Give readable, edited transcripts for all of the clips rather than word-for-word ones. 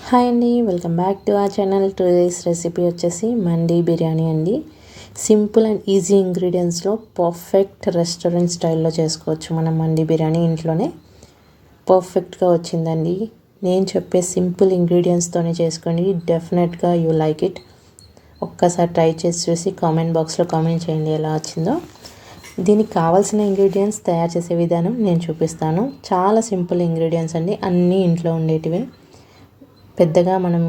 Hi అండి, welcome back to our channel. Today's recipe వచ్చేసి మండీ బిర్యానీ అండి. సింపుల్ అండ్ ఈజీ ఇంగ్రీడియంట్స్లో పర్ఫెక్ట్ రెస్టారెంట్ స్టైల్లో చేసుకోవచ్చు మనం మండీ బిర్యానీ. ఇంట్లోనే పర్ఫెక్ట్గా వచ్చిందండి. నేను చెప్పే సింపుల్ ఇంగ్రీడియంట్స్తోనే చేసుకోండి, డెఫినెట్గా యూ లైక్ ఇట్. ఒక్కసారి ట్రై చేసి చూసి కామెంట్ బాక్స్లో కామెంట్ చేయండి ఎలా వచ్చిందో. దీనికి కావాల్సిన ఇంగ్రీడియంట్స్ తయారు చేసే విధానం నేను చూపిస్తాను. చాలా సింపుల్ ఇంగ్రీడియంట్స్ అండి, అన్నీ ఇంట్లో ఉండేటివే. పెద్దగా మనం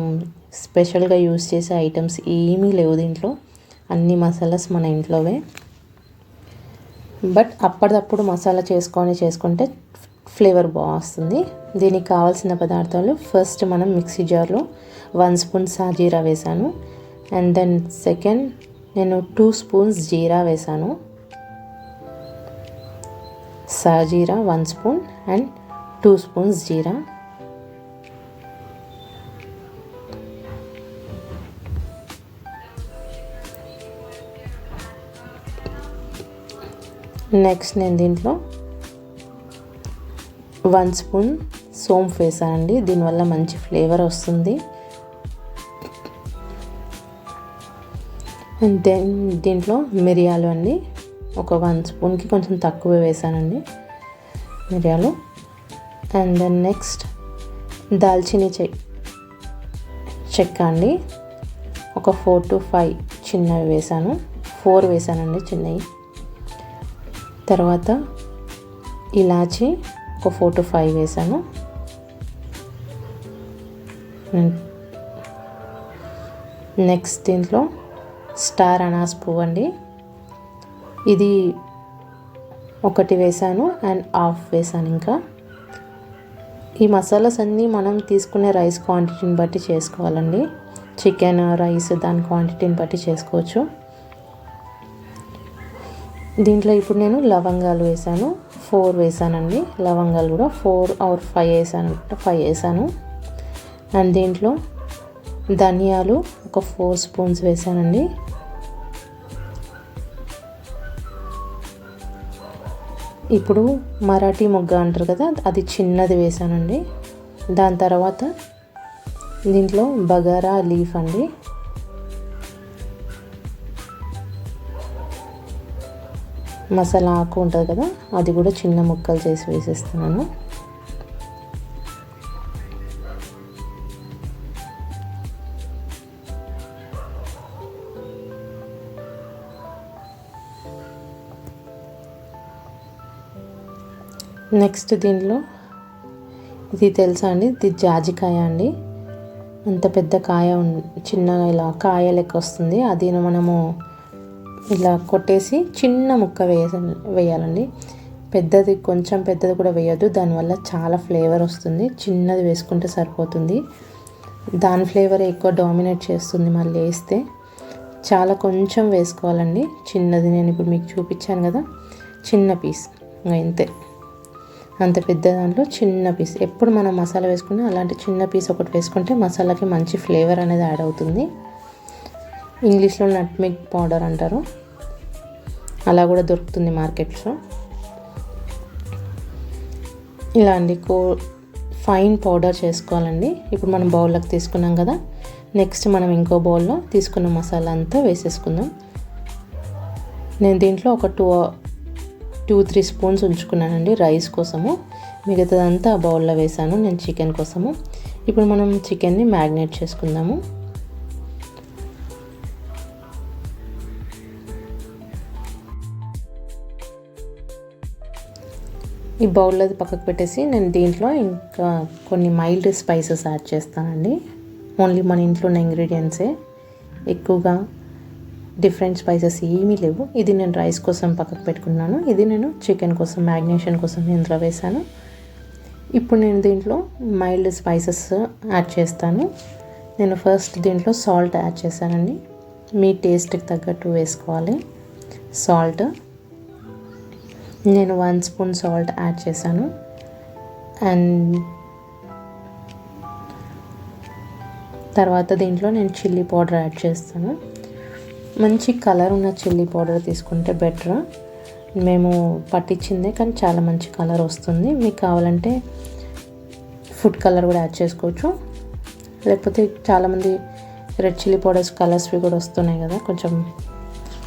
స్పెషల్గా యూస్ చేసే ఐటమ్స్ ఏమీ లేవు దీంట్లో. అన్ని మసాలాస్ మన ఇంట్లోవే. బట్ అప్పటిదప్పుడు మసాలా చేసుకుంటే ఫ్లేవర్ బాగా వస్తుంది. దీనికి కావాల్సిన పదార్థాలు, ఫస్ట్ మనం మిక్సీ జార్లో 1 స్పూన్ సాజీరా వేసాను. అండ్ దెన్ సెకండ్ నేను 2 స్పూన్స్ జీరా వేసాను. సాజీరా 1 spoon and 2 spoons jeera. Next నేను దీంట్లో 1 స్పూన్ సోంపు వేసానండి, దీనివల్ల మంచి ఫ్లేవర్ వస్తుంది. అండ్ దెన్ దీంట్లో మిరియాలు అండి, ఒక 1 స్పూన్కి కొంచెం తక్కువ వేసానండి మిరియాలు. అండ్ దెన్ నెక్స్ట్ దాల్చిని చెక్క అండి, ఒక 4 to 5 చిన్నవి వేసాను. 4 వేసానండి చిన్నవి. తర్వాత ఇలాచి ఒక 4 to 5 వేసాను. నెక్స్ట్ దీంట్లో స్టార్ అనాస్ పువ్వు అండి, ఇది 1 వేసాను అండ్ హాఫ్ వేసాను. ఇంకా ఈ మసాలాస్ అన్నీ మనం తీసుకునే రైస్ క్వాంటిటీని బట్టి చేసుకోవాలండి. చికెన్, రైస్ దాని క్వాంటిటీని బట్టి చేసుకోవచ్చు. దీంట్లో ఇప్పుడు నేను లవంగాలు వేసాను, 4 వేసానండి. లవంగాలు కూడా 4 or 5 వేసాను. అండ్ దీంట్లో ధనియాలు ఒక 4 స్పూన్స్ వేసానండి. ఇప్పుడు మరాఠీ మొగ్గ అంటారు కదా, అది చిన్నది వేసానండి. దాని తర్వాత దీంట్లో బగారా లీఫ్ అండి, మసాలా ఆకు ఉంటుంది కదా, అది కూడా చిన్న ముక్కలు చేసి వేసేస్తున్నాను. నెక్స్ట్ దీంట్లో ఇది తెలుసా అండి, ఇది జాజికాయ అండి. అంత పెద్ద కాయ చిన్నగా ఇలా కాయ లెక్క వస్తుంది. అది మనము ఇలా కొట్టేసి చిన్న ముక్క వేయాలండి. కొంచెం పెద్దది కూడా వేయద్దు, దానివల్ల చాలా ఫ్లేవర్ వస్తుంది. చిన్నది వేసుకుంటే సరిపోతుంది, దాని ఫ్లేవర్ ఎక్కువ డామినేట్ చేస్తుంది. మళ్ళీ వేస్తే చాలా కొంచెం వేసుకోవాలండి. చిన్నది నేను ఇప్పుడు మీకు చూపించాను కదా, చిన్న పీస్, ఇంతే. అంత పెద్ద దాంట్లో చిన్న పీస్. ఎప్పుడు మనం మసాలా వేసుకున్నా అలాంటి చిన్న పీస్ ఒకటి వేసుకుంటే మసాలాకి మంచి ఫ్లేవర్ అనేది యాడ్ అవుతుంది. ఇంగ్లీష్లో నట్మెగ్ పౌడర్ అంటారు, అలా కూడా దొరుకుతుంది మార్కెట్లో. ఇలాంటి ఫైన్ పౌడర్ చేసుకోవాలండి. ఇప్పుడు మనం బౌల్లోకి తీసుకున్నాం కదా, నెక్స్ట్ మనం ఇంకో బౌల్లో తీసుకున్న మసాలా అంతా వేసేసుకుందాం. నేను దీంట్లో ఒక 2-3 స్పూన్స్ ఉంచుకున్నానండి రైస్ కోసము, మిగతాదంతా ఆ బౌల్లో వేసాను నేను చికెన్ కోసము. ఇప్పుడు మనం చికెన్ని మ్యారినేట్ చేసుకుందాము. ఈ బౌల్లో పక్కకు పెట్టేసి నేను దీంట్లో ఇంకా కొన్ని మైల్డ్ స్పైసెస్ యాడ్ చేస్తానండి. ఓన్లీ మన ఇంట్లో ఉన్న ఇంగ్రీడియంట్సే, ఎక్కువగా డిఫరెంట్ స్పైసెస్ ఏమీ లేవు. ఇది నేను రైస్ కోసం పక్కకు పెట్టుకున్నాను, ఇది నేను చికెన్ కోసం మ్యారినేషన్ కోసం ఇందులో వేసాను. ఇప్పుడు నేను దీంట్లో మైల్డ్ స్పైసెస్ యాడ్ చేస్తాను. నేను ఫస్ట్ దీంట్లో సాల్ట్ యాడ్ చేశానండి, మీ టేస్ట్కి తగ్గట్టు వేసుకోవాలి సాల్ట్. నేను 1 స్పూన్ సాల్ట్ యాడ్ చేశాను. అండ్ తర్వాత దీంట్లో నేను చిల్లీ పౌడర్ యాడ్ చేస్తాను. మంచి కలర్ ఉన్న చిల్లీ పౌడర్ తీసుకుంటే బెటర్. మేము పట్టించిందే, కానీ చాలా మంచి కలర్ వస్తుంది. మీకు కావాలంటే ఫుడ్ కలర్ కూడా యాడ్ చేసుకోవచ్చు. లేకపోతే చాలామంది రెడ్ చిల్లీ పౌడర్స్ కలర్స్వి కూడా వస్తున్నాయి కదా, కొంచెం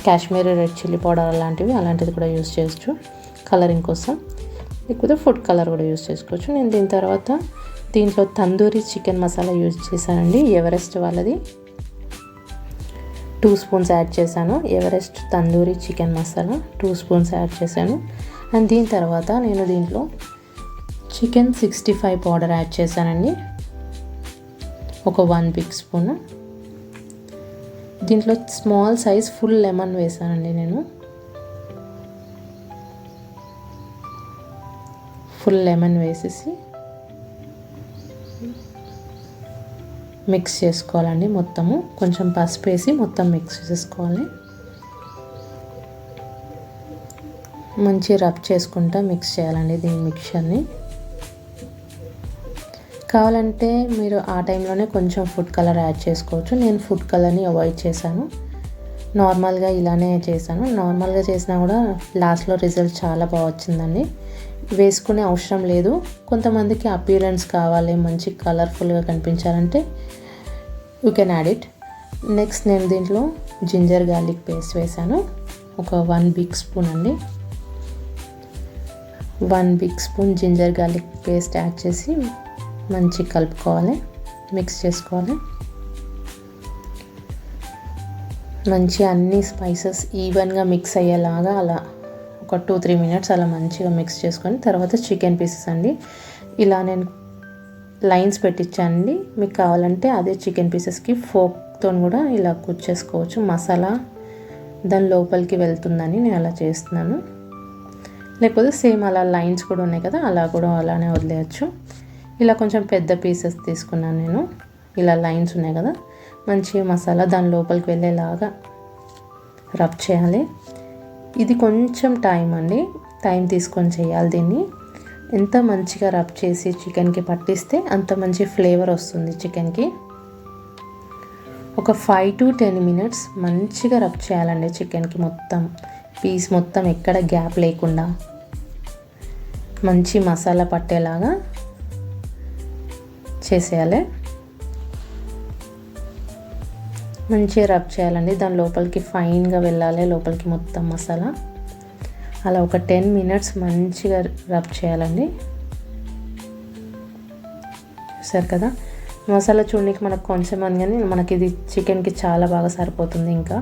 కాశ్మీరీ రెడ్ చిల్లీ పౌడర్ అలాంటిది కూడా యూస్ చేయొచ్చు కలరింగ్ కోసం. లేకపోతే ఫుడ్ కలర్ కూడా యూస్ చేసుకోవచ్చు. నేను దీంట్లో తందూరి చికెన్ మసాలా యూజ్ చేశానండి. ఎవరెస్ట్ వాళ్ళది 2 స్పూన్స్ యాడ్ చేశాను. Everest tandoori chicken masala 2 spoons add చేశాను. అండ్ దీని తర్వాత నేను దీంట్లో చికెన్ 65 పౌడర్ యాడ్ చేశానండి, ఒక 1 బిగ్ స్పూన్. దీంట్లో స్మాల్ సైజ్ ఫుల్ లెమన్ వేసానండి నేను. ఫుల్ లెమన్ వేసేసి మిక్స్ చేసుకోవాలండి మొత్తము. కొంచెం పసుపు వేసి మొత్తం మిక్స్ చేసుకోవాలి. మంచి రబ్ చేసుకుంటా మిక్స్ చేయాలండి దీని మిక్చర్ని. కావాలంటే మీరు ఆ టైంలోనే కొంచెం ఫుడ్ కలర్ యాడ్ చేసుకోవచ్చు. నేను ఫుడ్ కలర్ని అవాయిడ్ చేశాను, నార్మల్గా ఇలానే చేశాను. నార్మల్గా చేసినా కూడా లాస్ట్లో రిజల్ట్ చాలా బాగా వచ్చిందండి. వేసుకునే అవసరం లేదు. కొంతమందికి అపియరెన్స్ కావాలి, మంచి కలర్ఫుల్గా కనిపించాలంటే you can add it. Next నేను దీంట్లో జింజర్ గార్లిక్ పేస్ట్ వేసాను, ఒక 1 బిగ్ స్పూన్ అండి. 1 big spoon ginger garlic paste add చేసి మంచి కలుపుకోవాలి, మిక్స్ చేసుకోవాలి. మంచి అన్ని స్పైసెస్ ఈవెన్గా మిక్స్ అయ్యేలాగా అలా ఒక 2-3 మినిట్స్ అలా మంచిగా మిక్స్ చేసుకొని తర్వాత చికెన్ పీసెస్ అండి ఇలా నేను లైన్స్ పెట్టించానండి. మీకు కావాలంటే అదే చికెన్ పీసెస్కి ఫోక్తో కూడా ఇలా కుక్ చేసుకోవచ్చు. మసాలా దాని లోపలికి వెళ్తుందని నేను అలా చేస్తున్నాను. లేకపోతే సేమ్ అలా లైన్స్ కూడా ఉన్నాయి కదా, అలా కూడా అలానే వదిలేయచ్చు. ఇలా కొంచెం పెద్ద పీసెస్ తీసుకున్నాను నేను. ఇలా లైన్స్ ఉన్నాయి కదా, మంచిగా మసాలా దాని లోపలికి వెళ్ళేలాగా రబ్ చేయాలి. ఇది కొంచెం టైం అండి, టైం తీసుకొని చేయాలి దీన్ని. ఎంత మంచిగా రబ్ చేసి చికెన్కి పట్టిస్తే అంత మంచి ఫ్లేవర్ వస్తుంది చికెన్కి. ఒక 5 to 10 మినిట్స్ మంచిగా రబ్ చేయాలండి చికెన్కి. మొత్తం పీస్ మొత్తం ఎక్కడ గ్యాప్ లేకుండా మంచి మసాలా పట్టేలాగా చేసేయాలి. మంచిగా రబ్ చేయాలండి, దాని లోపలికి ఫైన్గా వెళ్ళాలి లోపలికి మొత్తం మసాలా. అలా ఒక 10 మినిట్స్ మంచిగా రబ్ చేయాలండి. చూసారు కదా, మసాలా చూడడానికి మనకు కొంచెం అని, కానీ మనకి ఇది చికెన్కి చాలా బాగా సరిపోతుంది. ఇంకా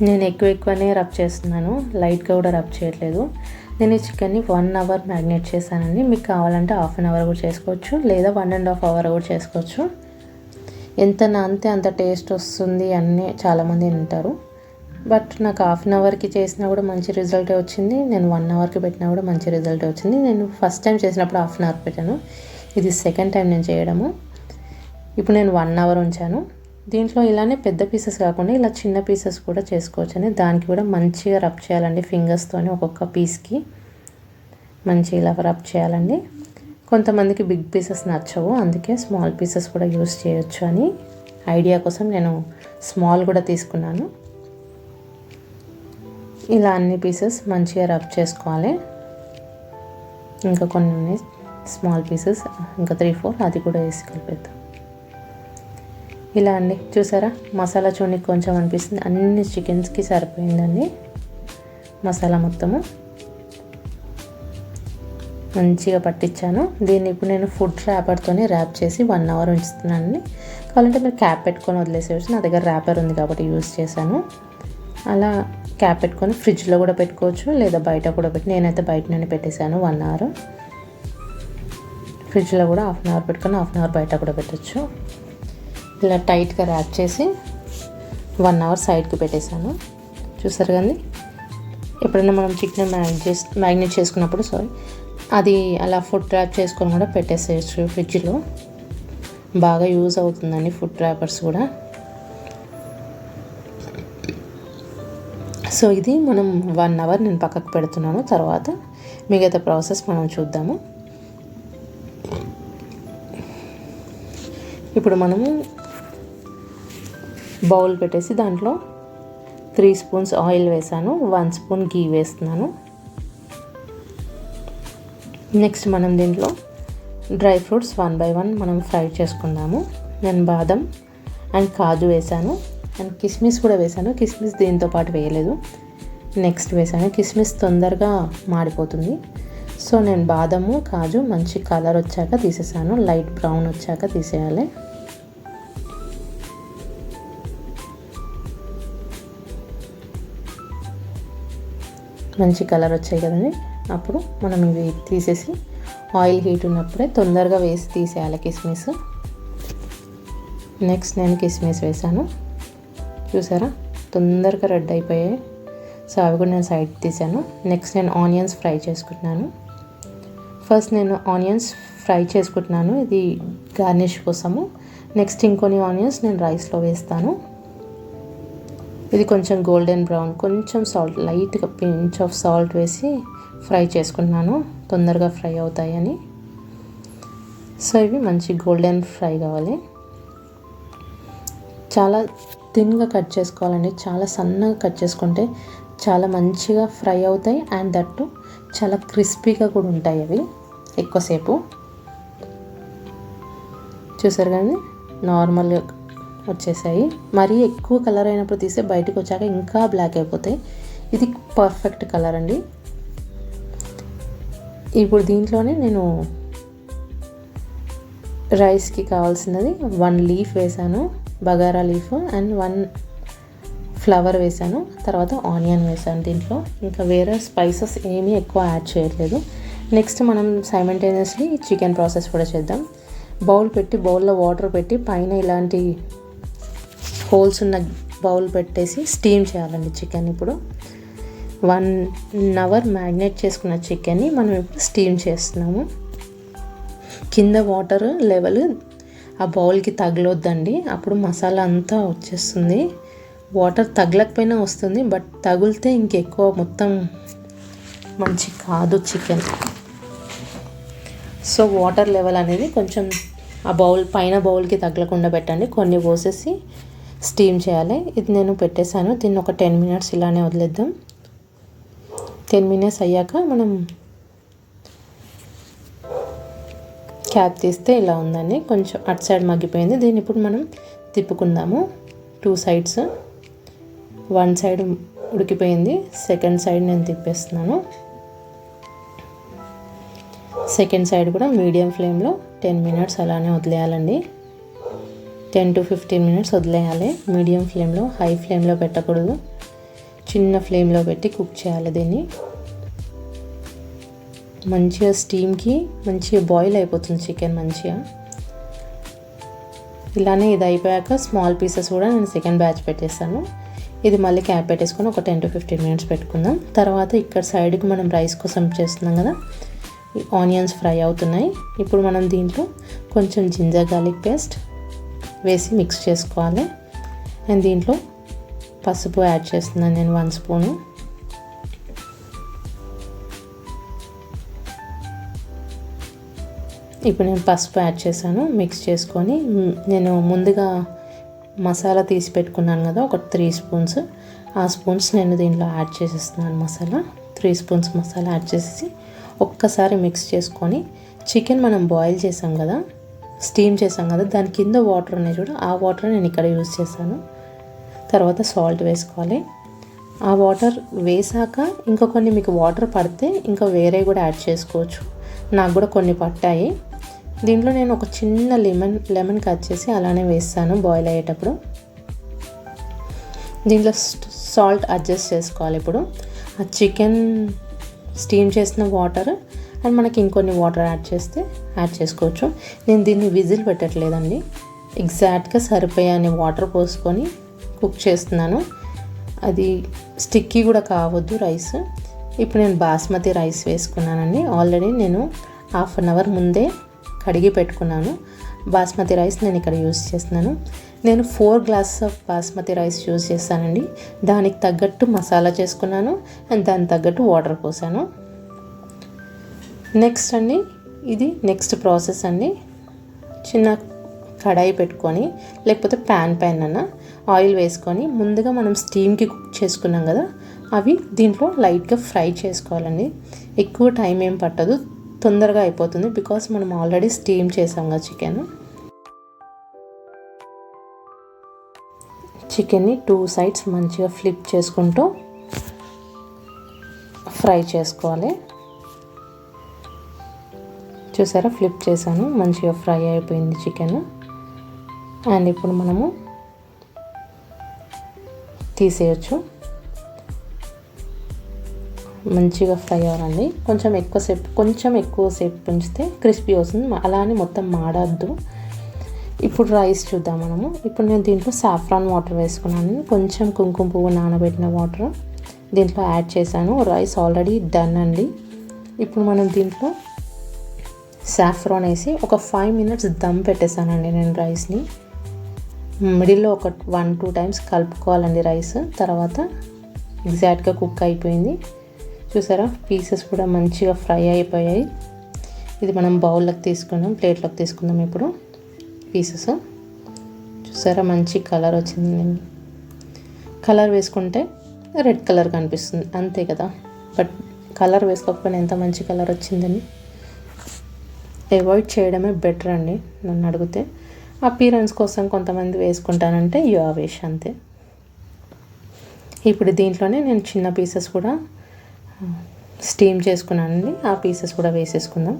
నేను ఎక్కువనే రబ్ చేస్తున్నాను, లైట్గా కూడా రబ్ చేయట్లేదు. నేను ఈ చికెన్ని 1 అవర్ మ్యారినేట్ చేశానండి. మీకు కావాలంటే 1/2 అవర్ కూడా చేసుకోవచ్చు, లేదా 1.5 అవర్ కూడా చేసుకోవచ్చు. ఎంత నానితే అంత టేస్ట్ వస్తుంది అని చాలామంది అంటారు. బట్ నాకు 1/2 అవర్కి చేసినా కూడా మంచి రిజల్టే వచ్చింది. నేను 1 అవర్కి పెట్టినా కూడా మంచి రిజల్టే వచ్చింది. నేను ఫస్ట్ టైం చేసినప్పుడు 1/2 అవర్ పెట్టాను, ఇది సెకండ్ టైం నేను చేయడము. ఇప్పుడు నేను 1 అవర్ ఉంచాను. దీంట్లో ఇలానే పెద్ద పీసెస్ కాకుండా ఇలా చిన్న పీసెస్ కూడా చేసుకోవచ్చు అని, దానికి కూడా మంచిగా రబ్ చేయాలండి ఫింగర్స్తోని. ఒక్కొక్క పీస్కి మంచిగా ఇలా రబ్ చేయాలండి. కొంతమందికి బిగ్ పీసెస్ నచ్చవు, అందుకే స్మాల్ పీసెస్ కూడా యూస్ చేయొచ్చు అని ఐడియా కోసం నేను స్మాల్ కూడా తీసుకున్నాను. ఇలా అన్ని పీసెస్ మంచిగా రబ్ చేసుకోవాలి. ఇంకా కొన్ని ఉన్నాయి స్మాల్ పీసెస్, ఇంకా 3-4 అది కూడా వేసి కలిపేద్దాం. ఇలా అండి, చూసారా మసాలా చూడడానికి కొంచెం అనిపిస్తుంది, అన్ని చికెన్స్కి సరిపోయిందండి మసాలా మొత్తము. మంచిగా పట్టించాను. దీన్ని ఇప్పుడు నేను ఫుడ్ ర్యాపర్తోనే ర్యాప్ చేసి 1 అవర్ ఉంచుతున్నానండి. కావాలంటే మీరు క్యాప్ పెట్టుకొని వదిలేసేవచ్చు, నా దగ్గర ర్యాపర్ ఉంది కాబట్టి యూస్ చేశాను. అలా క్యాప్ పెట్టుకొని ఫ్రిడ్జ్లో కూడా పెట్టుకోవచ్చు, లేదా బయట కూడా నేనైతే బయటనే పెట్టేశాను 1 అవర్. ఫ్రిడ్జ్లో కూడా 1/2 అవర్ పెట్టుకొని 1/2 అవర్ బయట కూడా పెట్టచ్చు. ఇలా టైట్గా ర్యాప్ చేసి 1 అవర్ సైడ్కి పెట్టేశాను. చూసారు కానీ ఎప్పుడైనా మనం చికెన్ మ్యారినేట్ చేసుకున్నప్పుడు అది అలా ఫుడ్ ర్యాప్ చేసుకొని కూడా పెట్టేసేయచ్చు ఫ్రిడ్జ్లో. బాగా యూజ్ అవుతుందండి ఫుడ్ ర్యాపర్స్ కూడా. సో ఇది మనం 1 అవర్ నేను పక్కకు పెడుతున్నాను. తర్వాత మిగతా ప్రాసెస్ మనం చూద్దాము. ఇప్పుడు మనము బౌల్ పెట్టేసి దాంట్లో 3 స్పూన్స్ ఆయిల్ వేసాను, 1 స్పూన్ గీ వేస్తున్నాను. నెక్స్ట్ మనం దీంట్లో dry fruits one by one మనం ఫ్రై చేసుకుందాము. నేను బాదం అండ్ కాజు వేసాను అండ్ కిస్మిస్ కూడా వేసాను. కిస్మిస్ దీంతో పాటు వేయలేదు, నెక్స్ట్ వేసాను. కిస్మిస్ తొందరగా మాడిపోతుంది. సో నేను బాదము కాజు మంచి కలర్ వచ్చాక తీసేసాను. లైట్ బ్రౌన్ వచ్చాక తీసేయాలి. మంచి కలర్ వచ్చాయి కదండి. అప్పుడు మనం ఇవి తీసేసి ఆయిల్ హీట్ ఉన్నప్పుడే తొందరగా వేసి తీసేయాలి కిస్మిస్. నెక్స్ట్ నేను కిస్మిస్ వేసాను. చూసారా తొందరగా రెడ్ అయిపోయాయి. సో అవి కూడా నేను సైడ్ తీసాను. నెక్స్ట్ నేను ఆనియన్స్ ఫ్రై చేసుకుంటున్నాను. ఫస్ట్ నేను ఆనియన్స్ ఫ్రై చేసుకుంటున్నాను, ఇది గార్నిష్ కోసము. నెక్స్ట్ ఇంకొన్ని ఆనియన్స్ నేను రైస్లో వేస్తాను. ఇది కొంచెం గోల్డెన్ బ్రౌన్, కొంచెం సాల్ట్, లైట్గా పించ్ ఆఫ్ సాల్ట్ వేసి ఫ్రై చేసుకుంటున్నాను, తొందరగా ఫ్రై అవుతాయని. సో ఇవి మంచి గోల్డెన్ ఫ్రై కావాలి. చాలా థిన్గా కట్ చేసుకోవాలండి. చాలా సన్నగా కట్ చేసుకుంటే చాలా మంచిగా ఫ్రై అవుతాయి అండ్ దట్టు చాలా క్రిస్పీగా కూడా ఉంటాయి అవి ఎక్కువసేపు. చూసారు కానీ నార్మల్గా వచ్చేసాయి. మరీ ఎక్కువ కలర్ అయినప్పుడు తీస్తే బయటకు వచ్చాక ఇంకా బ్లాక్ అయిపోతాయి. ఇది పర్ఫెక్ట్ కలర్ అండి. ఇప్పుడు దీంట్లోనే నేను రైస్కి కావాల్సినది 1 లీఫ్ వేసాను, బగారా లీఫ్, అండ్ 1 ఫ్లవర్ వేసాను. తర్వాత ఆనియన్ వేసాను దీంట్లో. ఇంకా వేరే స్పైసెస్ ఏమీ ఎక్కువ యాడ్ చేయట్లేదు. నెక్స్ట్ మనం సైమల్టేనియస్లీ చికెన్ ప్రాసెస్ కూడా చేద్దాం. బౌల్ పెట్టి, బౌల్లో వాటర్ పెట్టి పైన ఇలాంటి హోల్స్ ఉన్న బౌల్ పెట్టేసి స్టీమ్ చేయాలండి చికెన్. ఇప్పుడు 1 అవర్ మ్యారినేట్ చేసుకున్న చికెన్ని మనం ఇప్పుడు స్టీమ్ చేస్తున్నాము. కింద వాటర్ లెవెల్ ఆ బౌల్కి తగలొద్దండి, అప్పుడు మసాలా అంతా వచ్చేస్తుంది. వాటర్ తగలకపోయినా వస్తుంది, బట్ తగిలితే ఇంకెక్కువ మొత్తం మంచి కాదు చికెన్. సో వాటర్ లెవెల్ అనేది కొంచెం ఆ బౌల్ పైన బౌల్కి తగలకుండా పెట్టండి. కొన్ని పోసేసి స్టీమ్ చేయాలి. ఇది నేను పెట్టేశాను. దీన్ని ఒక 10 మినిట్స్ ఇలానే వదిలేద్దాం. 10 మినిట్స్ అయ్యాక మనం క్యాప్ తీస్తే ఇలా ఉందండి. కొంచెం అటు సైడ్ మగ్గిపోయింది. దీన్ని ఇప్పుడు మనం తిప్పుకుందాము 2 సైడ్స్. 1 సైడ్ ఉడికిపోయింది, సెకండ్ సైడ్ నేను తిప్పేస్తున్నాను. సెకండ్ సైడ్ కూడా మీడియం ఫ్లేమ్లో 10 మినిట్స్ అలానే వదిలేయాలండి. 10 to 15 మినిట్స్ వదిలేయాలి మీడియం ఫ్లేమ్లో. హై ఫ్లేమ్లో పెట్టకూడదు, చిన్న ఫ్లేమ్లో పెట్టి కుక్ చేయాలి దీన్ని. మంచిగా స్టీమ్కి మంచిగా బాయిల్ అయిపోతుంది చికెన్ మంచిగా. ఇలానే ఇది అయిపోయాక స్మాల్ పీసెస్ కూడా నేను సెకండ్ బ్యాచ్ పెట్టేస్తాను. ఇది మళ్ళీ క్యాప్ పెట్టేసుకొని ఒక 10 to 15 మినిట్స్ పెట్టుకుందాం. తర్వాత ఇక్కడ సైడ్కి మనం రైస్ కోసం చేస్తున్నాం కదా, ఆనియన్స్ ఫ్రై అవుతున్నాయి. ఇప్పుడు మనం దీంట్లో కొంచెం జింజర్ గార్లిక్ పేస్ట్ వేసి మిక్స్ చేసుకోవాలి. అండ్ దీంట్లో పసుపు యాడ్ చేస్తున్నాను నేను 1 స్పూను. ఇప్పుడు నేను పసుపు యాడ్ చేశాను. మిక్స్ చేసుకొని నేను ముందుగా మసాలా తీసి పెట్టుకున్నాను కదా ఒక 3 స్పూన్స్, ఆ స్పూన్స్ నేను దీంట్లో యాడ్ చేసేస్తున్నాను. మసాలా 3 స్పూన్స్ మసాలా యాడ్ చేసేసి ఒక్కసారి మిక్స్ చేసుకొని, చికెన్ మనం బాయిల్ చేసాం కదా, స్టీమ్ చేసాం కదా, దాని కింద వాటర్ ఉన్నాయి చూడ, ఆ వాటర్ నేను ఇక్కడ యూజ్ చేశాను. తర్వాత సాల్ట్ వేసుకోవాలి. ఆ వాటర్ వేసాక ఇంకా కొన్ని మీకు వాటర్ పడితే ఇంకా వేరే కూడా యాడ్ చేసుకోవచ్చు. నాకు కూడా కొన్ని పట్టాయి. దీంట్లో నేను ఒక చిన్న లెమన్ కట్ చేసి అలానే వేస్తాను బాయిల్ అయ్యేటప్పుడు. దీంట్లో సాల్ట్ అడ్జస్ట్ చేసుకోవాలి. ఇప్పుడు ఆ చికెన్ స్టీమ్ చేసిన వాటర్ అండ్ మనకి ఇంకొన్ని వాటర్ యాడ్ చేసుకోవచ్చు. నేను దీన్ని విజిల్ పెట్టట్లేదండి, ఎగ్జాక్ట్గా సరిపోయాని వాటర్ పోసుకొని కుక్ చేస్తున్నాను. అది స్టిక్కీ కూడా కావద్దు రైస్. ఇప్పుడు నేను బాస్మతి రైస్ వేసుకున్నానండి. ఆల్రెడీ నేను 1/2 అవర్ ముందే కడిగి పెట్టుకున్నాను. బాస్మతి రైస్ నేను ఇక్కడ యూజ్ చేస్తున్నాను. నేను 4 glasses of basmati rice use చేస్తానండి. దానికి తగ్గట్టు మసాలా చేసుకున్నాను అండ్ దానికి తగ్గట్టు వాటర్ పోసాను. నెక్స్ట్ అండి, ఇది నెక్స్ట్ ప్రాసెస్ అండి. చిన్న కడాయి పెట్టుకొని లేకపోతే ప్యాన్ పైన ఆయిల్ వేసుకొని ముందుగా మనం స్టీమ్కి కుక్ చేసుకున్నాం కదా, అవి దీంట్లో లైట్గా ఫ్రై చేసుకోవాలండి. ఎక్కువ టైం ఏం పట్టదు, తొందరగా అయిపోతుంది, బికాస్ మనం ఆల్రెడీ స్టీమ్ చేసాం కదా చికెన్ని 2 సైడ్స్ మంచిగా ఫ్లిప్ చేసుకుంటూ ఫ్రై చేసుకోవాలి. చూసారా, ఫ్లిప్ చేశాను, మంచిగా ఫ్రై అయిపోయింది చికెన్. అండ్ ఇప్పుడు మనము తీసేయచ్చు. మంచిగా ఫ్రై అవ్వాలండి. కొంచెం ఎక్కువసేపు ఉంచితే క్రిస్పీ వస్తుంది, అలానే మొత్తం మాడద్దు. ఇప్పుడు రైస్ చూద్దాం మనము. ఇప్పుడు నేను దీంట్లో సాఫ్రాన్ వాటర్ వేసుకున్నాను, కొంచెం కుంకుమ పువ్వు నానబెట్టిన వాటర్ దీంట్లో యాడ్ చేశాను. రైస్ ఆల్రెడీ డన్ అండి. ఇప్పుడు మనం దీంట్లో సాఫ్రాన్ వేసి ఒక 5 మినిట్స్ దమ్ పెట్టేశానండి నేను రైస్ని. మిడిల్లో ఒక 1-2 టైమ్స్ కలుపుకోవాలండి రైస్. తర్వాత ఎగ్జాక్ట్గా కుక్ అయిపోయింది. చూసారా, పీసెస్ కూడా మంచిగా ఫ్రై అయిపోయాయి. ఇది మనం బౌల్లోకి తీసుకుందాం, ప్లేట్లోకి తీసుకుందాం. ఇప్పుడు పీసెస్ చూసారా, మంచి కలర్ వచ్చింది. కలర్ వేసుకుంటే రెడ్ కలర్ కనిపిస్తుంది అంతే కదా, బట్ కలర్ వేసుకోకపోయినా ఎంత మంచి కలర్ వచ్చిందండి. అవాయిడ్ చేయడమే బెటర్ అండి నన్ను అడిగితే. అపీరెన్స్ కోసం కొంతమంది వేసుకుంటానంటే వేష్ అంతే. ఇప్పుడు దీంట్లోనే నేను చిన్న పీసెస్ కూడా స్టీమ్ చేసుకున్నానండి, ఆ పీసెస్ కూడా వేసేసుకుందాం.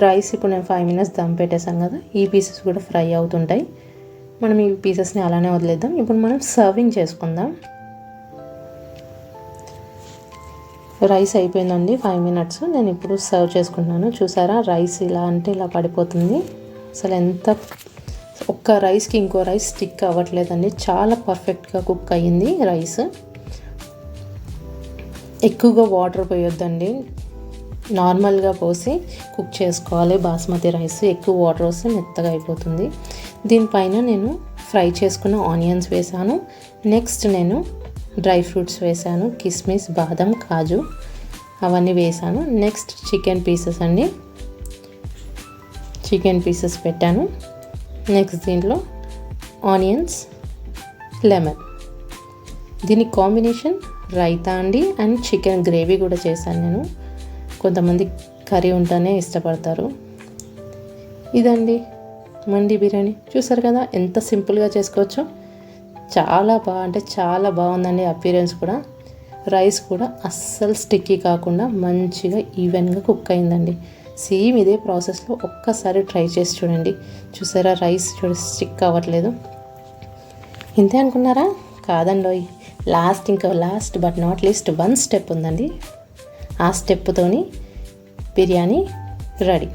రైస్ ఇప్పుడు నేను 5 మినిట్స్ దమ్ పెట్టేసాం కదా, ఈ పీసెస్ కూడా ఫ్రై అవుతుంటాయి. మనం ఈ పీసెస్ని అలానే వదిలేద్దాం. ఇప్పుడు మనం సర్వింగ్ చేసుకుందాం. రైస్ అయిపోయిందండి 5 మినిట్స్. నేను ఇప్పుడు సర్వ్ చేసుకుంటున్నాను. చూసారా, రైస్ ఇలా అంటే ఇలా పడిపోతుంది. అసలు ఎంత ఒక్క రైస్కి ఇంకో రైస్ స్టిక్ అవ్వట్లేదండి. చాలా పర్ఫెక్ట్గా కుక్ అయ్యింది రైస్. ఎక్కువగా వాటర్ పోయొద్దండి, నార్మల్గా పోసి కుక్ చేసుకోవాలి బాస్మతి రైస్. ఎక్కువ వాటర్ వస్తే మెత్తగా అయిపోతుంది. దీనిపైన నేను ఫ్రై చేసుకున్న ఆనియన్స్ వేసాను. నెక్స్ట్ నేను డ్రై ఫ్రూట్స్ వేసాను, కిస్మిస్, బాదం, కాజు అవన్నీ వేసాను. నెక్స్ట్ చికెన్ పీసెస్ అండి, చికెన్ పీసెస్ పెట్టాను. నెక్స్ట్ దీంట్లో ఆనియన్స్, లెమన్. దీని కాంబినేషన్ రైతా అండి. అండ్ చికెన్ గ్రేవీ కూడా చేశాను నేను. కొంతమంది కర్రీ ఉంటేనే ఇష్టపడతారు. ఇదండి మండి బిర్యానీ. చూసారు కదా ఎంత సింపుల్గా చేసుకోవచ్చో. చాలా చాలా బాగుందండి. అపీరెన్స్ కూడా, రైస్ కూడా అస్సలు స్టిక్కీ కాకుండా మంచిగా ఈవెన్గా కుక్ అయిందండి. సేమ్ ఇదే ప్రాసెస్లో ఒక్కసారి ట్రై చేసి చూడండి. చూసారా, రైస్ స్టిక్ అవ్వట్లేదు. ఇంతే అనుకున్నారా? కాదండి, last but not least 1 step ఉందండి. ఆ స్టెప్తోని బిర్యానీ రెడీ.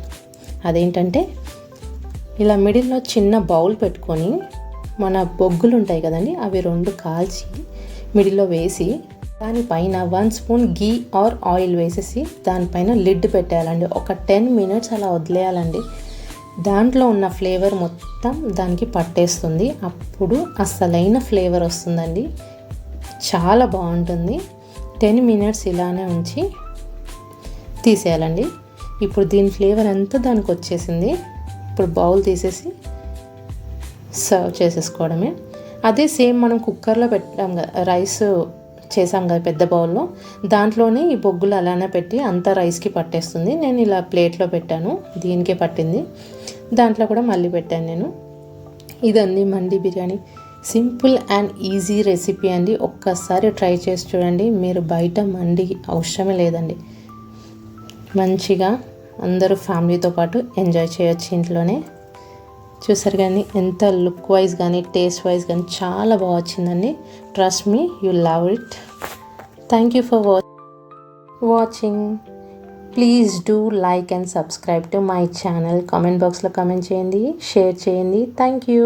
అదేంటంటే, ఇలా మిడిల్లో చిన్న బౌల్ పెట్టుకొని మన బొగ్గులు ఉంటాయి కదండి, అవి 2 కాల్చి మిడిల్లో వేసి దానిపైన 1 స్పూన్ గీ ఆర్ ఆయిల్ వేసేసి దానిపైన లిడ్ పెట్టేయాలండి. ఒక 10 మినిట్స్ అలా వదిలేయాలండి. దాంట్లో ఉన్న ఫ్లేవర్ మొత్తం దానికి పట్టేస్తుంది. అప్పుడు అసలైన ఫ్లేవర్ వస్తుందండి. చాలా బాగుంటుంది. 10 మినిట్స్ ఇలానే ఉంచి తీసేయాలండి. ఇప్పుడు దీని ఫ్లేవర్ అంతా దానికి వచ్చేసింది. ఇప్పుడు బౌల్ తీసేసి సర్వ్ చేసేసుకోవడమే. అదే సేమ్ మనం కుక్కర్లో పెట్టాం కదా, రైస్ చేసాం కదా పెద్ద బౌల్లో, దాంట్లోనే ఈ బొగ్గులు అలానే పెట్టి అంతా రైస్కి పట్టేస్తుంది. నేను ఇలా ప్లేట్లో పెట్టాను, దీనికే పట్టింది. దాంట్లో కూడా మళ్ళీ పెట్టాను నేను. ఇదండి mandi biryani. Simple and easy recipe అండి. ఒక్కసారి ట్రై చేసి చూడండి. మీరు బయట మండి అవసరమే లేదండి. మంచిగా అందరూ ఫ్యామిలీతో పాటు ఎంజాయ్ చేయొచ్చు ఇంట్లోనే. చూసారు కానీ ఎంత లుక్ వైజ్ కానీ టేస్ట్ వైజ్ కానీ చాలా బాగా వచ్చిందండి. Trust me, you love it. Thank you for watching. Please do like and subscribe to my channel. Comment బాక్స్లో కామెంట్ చేయండి, షేర్ చేయండి. Thank you.